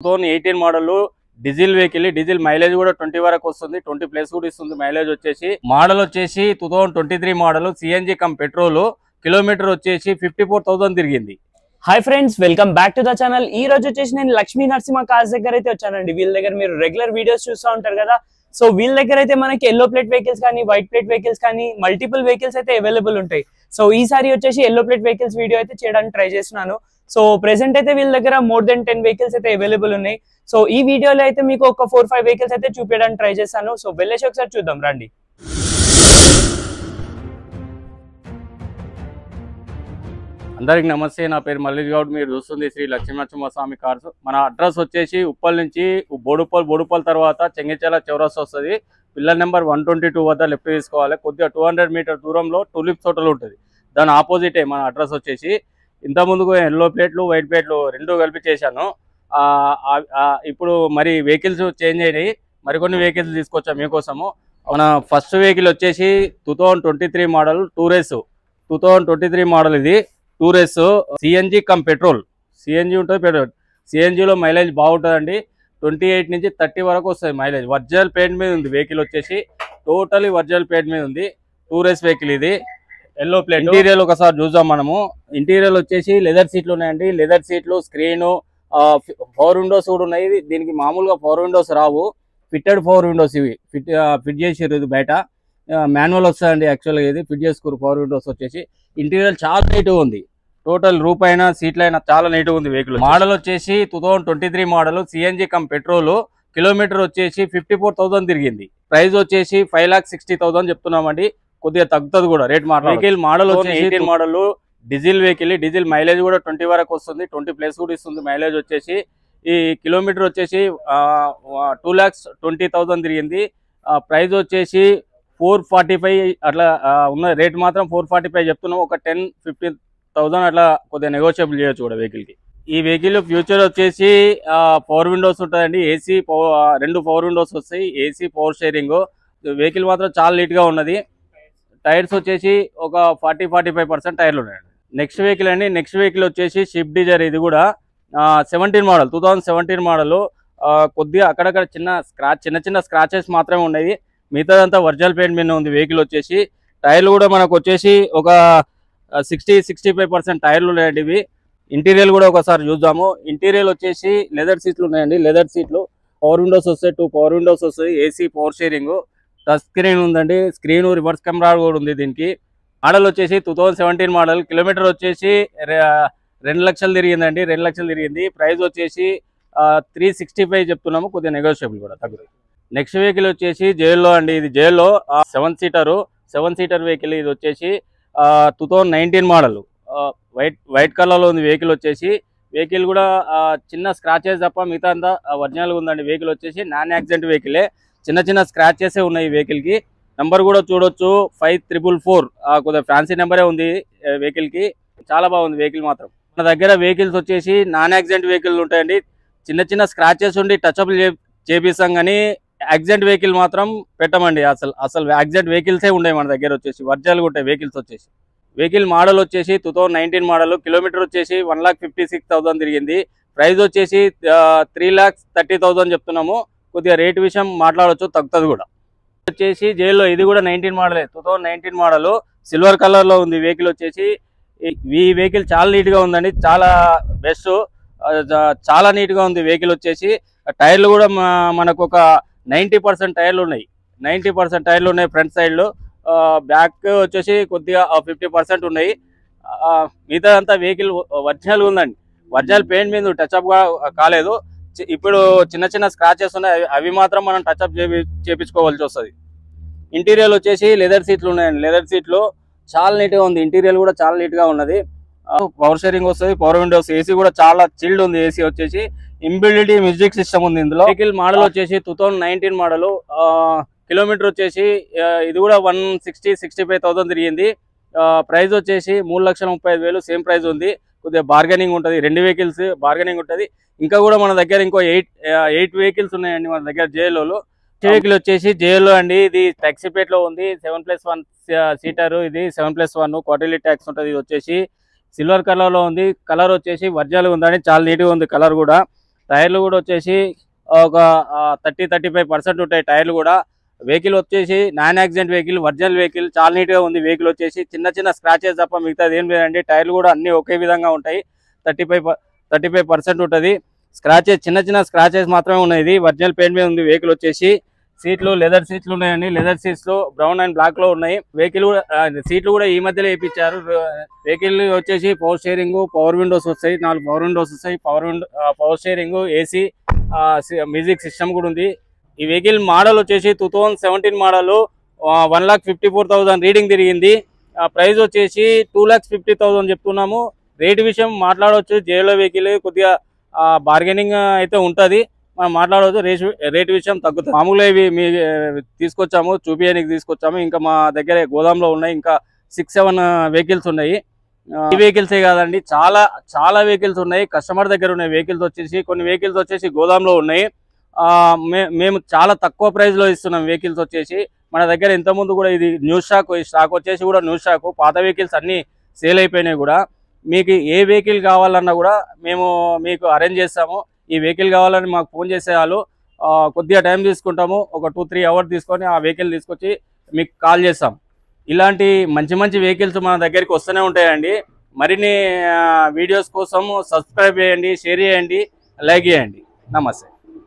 2018 model diesel vehicle diesel mileage కూడా 20 వరకు వస్తుంది 20 ప్లస్ కూడా ఇస్తుంది మైలేజ్ వచ్చేసి మోడల్ వచ్చేసి 2023 model CNG cum petrol kilometer వచ్చేసి 54,000 తిరిగింది. Hi friends, welcome back to the channel. ఈ రోజు వచ్చేసి నేను లక్ష్మీ నరసింహ కార్స్ దగ్గర అయితే వచ్చానండి. వీళ్ళ దగ్గర మీరు రెగ్యులర్ వీడియోస్ చూస్తూ ఉంటారు కదా. సో వీళ్ళ దగ్గర అయితే మనకి ఎల్లో ప్లేట్ వెహికల్స్ కానీ వైట్ ప్లేట్ వెహికల్స్ కానీ మల్టిపుల్ వెహికల్స్ అయితే అవైలబుల్ ఉంటాయి. సో ఈసారి వచ్చేసి ఎల్లో ప్లేట్ వెహికల్స్ వీడియో అయితే చేయడానికి ట్రై చేస్తున్నాను. సో ప్రెసెంట్ అయితే వీళ్ళ దగ్గర మోర్ దెన్ 10 వెహికల్స్ అయితే అవైలబుల్ ఉన్నాయి. సో ఈ వీడియోలో అయితే మీకు ఒక 4-5 వెహికల్స్ అయితే చూపించడానికి ట్రై చేస్తాను. సో వెళ్ళేసి ఒకసారి చూద్దాం రండి. అందరికి నమస్తే, నా పేరు మల్లేష్ గౌడ్. మీరు చూస్తుంది శ్రీ లక్ష్మీనరసింహస్వామి కార్స్. మన అడ్రస్ వచ్చేసి ఉప్పల్ నుంచి బోడుపల్ తర్వాత చెంగిచెల చౌరస్తా వస్తుంది. పిల్లర్ నెంబర్ 122 వద్ద లెఫ్ట్ తీసుకోవాలి. కొద్దిగా 200 మీటర్ దూరంలో టూలిప్స్ హోటల్ ఉంటుంది. దాని ఆపోజిటే మన అడ్రస్ వచ్చేసి. ఇంతకుముందుకు ఎల్లో ప్లేట్లు వైట్ ప్లేట్లు రెండు కలిపి చేశాను. ఇప్పుడు మరి వెహికల్స్ చేంజ్ అయినాయి, మరికొన్ని వెహికల్స్ తీసుకొచ్చాం మీకోసము. మన ఫస్ట్ వెహికల్ వచ్చేసి 2023 మోడల్ టూరేస్. 2023 మోడల్ ఇది టూరేస్ సిఎన్జి కమ్ పెట్రోల్. సిఎన్జి ఉంటుంది, పెట్రోల్. సిఎన్జిలో మైలేజ్ బాగుంటుందండి. 28 నుంచి 30 వరకు వస్తుంది మైలేజ్. వర్జినల్ పెయింట్ మీద ఉంది వెహికల్ వచ్చేసి, టోటలీ వర్జినల్ పెయింట్ మీద ఉంది. టూరేస్ వెహికల్ ఇది, ఎల్లో ప్లేట్. ఇంటీరియర్ ఒకసారి చూద్దాం మనము. ఇంటీరియర్ వచ్చేసి లెదర్ సీట్లు ఉన్నాయండి. లెదర్ సీట్లు, స్క్రీను, 4 విండోస్ కూడా ఉన్నాయి. దీనికి మామూలుగా 4 విండోస్ రావు, ఫిట్టెడ్ 4 విండోస్ ఇవి ఫిట్ చేసారు. ఇది బయట మాన్యువల్ వస్తుందండి. యాక్చువల్గా ఇది ఫిట్ చేసుకోరు 4 విండోస్ వచ్చేసి. ఇంటీరియర్ చాలా నీట్గా ఉంది. టోటల్ రూప్ అయినా సీట్లు అయినా చాలా నీట్గా ఉంది వెహికల్. మోడల్ వచ్చేసి 2023 model CNG cum petrol. Kilometer వచ్చేసి 54,000 తిరిగింది. ప్రైస్ వచ్చేసి 5,60,000 చెప్తున్నామండి. కొద్దిగా తగ్గుతుంది కూడా రేట్. వెహికల్ మోడల్ వచ్చేసి 18 model diesel vehicle. Diesel mileage కూడా 20 వరకు వస్తుంది, 20 ప్లస్ కూడా ఇస్తుంది మైలేజ్ వచ్చేసి. ఈ కిలోమీటర్ వచ్చేసి 2,20,000 తిరిగింది. ప్రైస్ వచ్చేసి 445 అట్లా ఉన్న రేట్ మాత్రం 445 చెప్తున్నాం. ఒక 10-15,000 అట్లా కొద్దిగా నెగోషియబుల్ చేయొచ్చు కూడా వెహికల్కి. ఈ వెహికల్ ఫ్యూచర్ వచ్చేసి 4 విండోస్ ఉంటుందండి. ఏసీ 2 4 విండోస్ వస్తాయి. AC power sharing. వెహికల్ మాత్రం చాలా నీట్గా ఉన్నది. టైర్స్ వచ్చేసి ఒక 40-45% టైర్లు ఉన్నాయండి. నెక్స్ట్ వెహికల్ అండి. నెక్స్ట్ వెహికల్ వచ్చేసి స్విఫ్ట్ డిజైర్. ఇది కూడా 17 మోడల్ 2017 మోడల్. కొద్దిగా అక్కడక్కడ చిన్న చిన్న స్క్రాచెస్ మాత్రమే ఉన్నాయి. మిగతాదంతా ఒరిజినల్ పెయింట్ మీద ఉంది వెహికల్ వచ్చేసి. టైర్లు కూడా మనకు వచ్చేసి ఒక 60-65% టైర్లు ఉన్నాయండి ఇవి. ఇంటీరియర్ కూడా ఒకసారి చూద్దాము. ఇంటీరియర్ వచ్చేసి లెదర్ సీట్లు ఉన్నాయండి. లెదర్ సీట్లు, 4 విండోస్ వస్తాయి, 2 పవర్ విండోస్ వస్తాయి, AC power sharing, touch screen ఉందండి. స్క్రీన్ రివర్స్ కెమెరా కూడా ఉంది దీనికి. మోడల్ వచ్చేసి 2017 మోడల్. కిలోమీటర్ వచ్చేసి 2 లక్షలు తిరిగిందండి. 2 లక్షలు తిరిగింది. ప్రైస్ వచ్చేసి 365 చెప్తున్నాము. కొద్దిగా నెగోషియబుల్ కూడా తగ్గుతుంది. నెక్స్ట్ వెహికల్ వచ్చేసి జేఎల్లో అండి. ఇది జేఎల్లో 7 సీటర్ వెహికల్. ఇది వచ్చేసి 2019 మోడల్. వైట్ కలర్లో ఉంది వెహికల్ వచ్చేసి. వెహికల్ కూడా చిన్న స్క్రాచెస్ తప్ప మిగతా అంతా ఒరిజినల్గా ఉందండి. వెహికల్ వచ్చేసి నాన్ యాక్సిడెంట్ వెహికలే. చిన్న స్క్రాచెసే ఉన్నాయి వెహికల్కి. నెంబర్ కూడా చూడొచ్చు 5444. కొద్దిగా ఫ్యాన్సీ నెంబరే ఉంది వెహికల్కి. చాలా బాగుంది వెహికల్ మాత్రం. మన దగ్గర వెహికల్స్ వచ్చేసి నాన్ యాక్సిడెంట్ వెహికల్ ఉంటాయండి. చిన్న స్క్రాచెస్ ఉండి టచ్అప్ చేపిస్తాం, కానీ యాక్సిడెంట్ వెహికల్ మాత్రం పెట్టమండి. అసలు యాక్సిడెంట్ వెహికల్సే ఉన్నాయి మన దగ్గర వచ్చేసి. ఒరిజినల్గా ఉంటాయి వెహికల్స్ వచ్చేసి. వెహికల్ మోడల్ వచ్చేసి 2019 మోడల్. కిలోమీటర్ వచ్చేసి 1,56,000 తిరిగింది. ప్రైస్ వచ్చేసి 3,30,000 చెప్తున్నాము. కొద్దిగా రేట్ విషయం మాట్లాడవచ్చు, తగ్గుతుంది కూడా. వచ్చేసి జైల్లో ఇది కూడా 19 మోడలే. 2019 మోడల్. సిల్వర్ కలర్లో ఉంది వెహికల్ వచ్చేసి. ఈ వెహికల్ చాలా నీట్గా ఉందండి. చాలా బెస్ట్, చాలా నీట్గా ఉంది వెహికల్ వచ్చేసి. టైర్లు కూడా మనకు ఒక 90% టైర్లు ఉన్నాయి. 90% టైర్లు ఉన్నాయి ఫ్రంట్ సైడ్లో. బ్యాక్ వచ్చేసి కొద్దిగా 50% ఉన్నాయి. మిగతా అంతా వెహికల్ ఒరిజినల్గా ఉందండి. ఒరిజినల్ పెయింట్ మీద టచ్అప్ కాలేదు. ఇప్పుడు చిన్న స్క్రాచెస్ ఉన్నాయి, అవి మాత్రం మనం టచ్అప్ చేపించుకోవాల్సి వస్తుంది. ఇంటీరియర్ వచ్చేసి లెదర్ సీట్లు ఉన్నాయండి. లెదర్ సీట్లు చాలా నీట్గా ఉంది. ఇంటీరియర్ కూడా చాలా నీట్గా ఉన్నది. పవర్ షేరింగ్ వస్తుంది, పవర్ విండోస్. ఏసీ కూడా చాలా చిల్డ్ ఉంది. ఏసీ వచ్చేసి ఇంబిల్డ్ మ్యూజిక్ సిస్టమ్ ఉంది ఇందులో. వెహికల్ మోడల్ వచ్చేసి 2019 మోడల్. కిలోమీటర్ వచ్చేసి ఇది కూడా 1,60,000-1,65,000 తిరిగింది. ప్రైస్ వచ్చేసి 3,35,000 సేమ్ ప్రైస్ ఉంది. కొద్దిగా బార్గెనింగ్ ఉంటుంది. 2 వెహికల్స్ బార్గెనింగ్ ఉంటుంది. ఇంకా కూడా మన దగ్గర ఇంకో 8 వెహికల్స్ ఉన్నాయండి మన దగ్గర జేఎల్లో. వెహికల్ వచ్చేసి జేఎల్లో అండి. ఇది ట్యాక్సీపేట్లో ఉంది. 7+1 సీటర్. ఇది 7+1 క్వార్టర్లీ ట్యాక్స్ ఉంటుంది. ఇది వచ్చేసి సిల్వర్ కలర్ లో ఉంది. కలర్ వచ్చేసి ఒరిజినల్ ఉందని చాలా నీట్ గా ఉంది కలర్ కూడా. టైర్లు కూడా వచ్చేసి ఒక 30-35% ఉంటాయి టైర్లు కూడా. వెహికల్ వచ్చేసి non accident vehicle, original vehicle, చాలా నీట్గా ఉంది. వెహికల్ వచ్చేసి చిన్న చిన్న స్క్రాచెస్ తప్ప మిగతాది ఏం లేదండి. టైర్లు కూడా అన్ని ఒకే విధంగా ఉంటాయి. 35% ఉంటుంది. స్క్రాచెస్ చిన్న చిన్న స్క్రాచెస్ మాత్రమే ఉన్నాయి. ఇది ఒరిజినల్ పెయింట్ మీద ఉంది. వెహికల్ వచ్చేసి సీట్లు లెదర్ సీట్లు ఉన్నాయండి. Leather seats brown and black లో ఉన్నాయి. వెహికల్ సీట్లు కూడా ఈ మధ్యలో వేయించారు. వెహికల్ వచ్చేసి పవర్ స్టీరింగ్, పవర్ విండోస్ వస్తాయి, 4 పవర్ విండోస్ వస్తాయి, power steering, AC, music system కూడా ఉంది. ఈ వెహికల్ మోడల్ వచ్చేసి 2017 మోడల్, 1,54,000 రీడింగ్ తిరిగింది. ప్రైస్ వచ్చేసి 2,50,000 చెప్తున్నాము. రేటు విషయం మాట్లాడవచ్చు. జేలో వెహికల్ కొద్దిగా బార్గెనింగ్ అయితే ఉంటుంది, మనం మాట్లాడవచ్చు. రేటు విషయం తగ్గుతుంది. మామూలుగా ఇవి మీ తీసుకొచ్చాము, చూపించడానికి తీసుకొచ్చాము. ఇంకా మా దగ్గర గోదాంలో ఉన్నాయి, ఇంకా 6-7 వెహికల్స్ ఉన్నాయి. ఈ వెహికల్సే కాదండి, చాలా చాలా వెహికల్స్ ఉన్నాయి. కస్టమర్ దగ్గర ఉన్నాయి వెహికల్స్ వచ్చేసి. కొన్ని వెహికల్స్ వచ్చేసి గోదాంలో ఉన్నాయి. మేము చాలా తక్కువ ప్రైస్లో ఇస్తున్నాం వెహికల్స్ వచ్చేసి. మన దగ్గర ఇంతకుముందు కూడా ఇది న్యూ స్టాక్, ఈ స్టాక్ వచ్చేసి కూడా న్యూ స్టాక్. పాత వెహికల్స్ అన్నీ సేల్ అయిపోయినాయి కూడా. మీకు ఏ వెహికల్ కావాలన్నా కూడా మేము మీకు అరేంజ్ చేస్తాము. ఈ వెహికల్ కావాలని మాకు ఫోన్ చేసేవాళ్ళు కొద్దిగా టైం తీసుకుంటాము. ఒక 2-3 అవర్స్ తీసుకొని ఆ వెహికల్ తీసుకొచ్చి మీకు కాల్ చేస్తాం. ఇలాంటి మంచి మంచి వెహికల్స్ మన దగ్గరికి వస్తూనే ఉంటాయండి. మరిన్ని వీడియోస్ కోసం సబ్స్క్రైబ్ చేయండి, షేర్ చేయండి, లైక్ చేయండి. నమస్తే.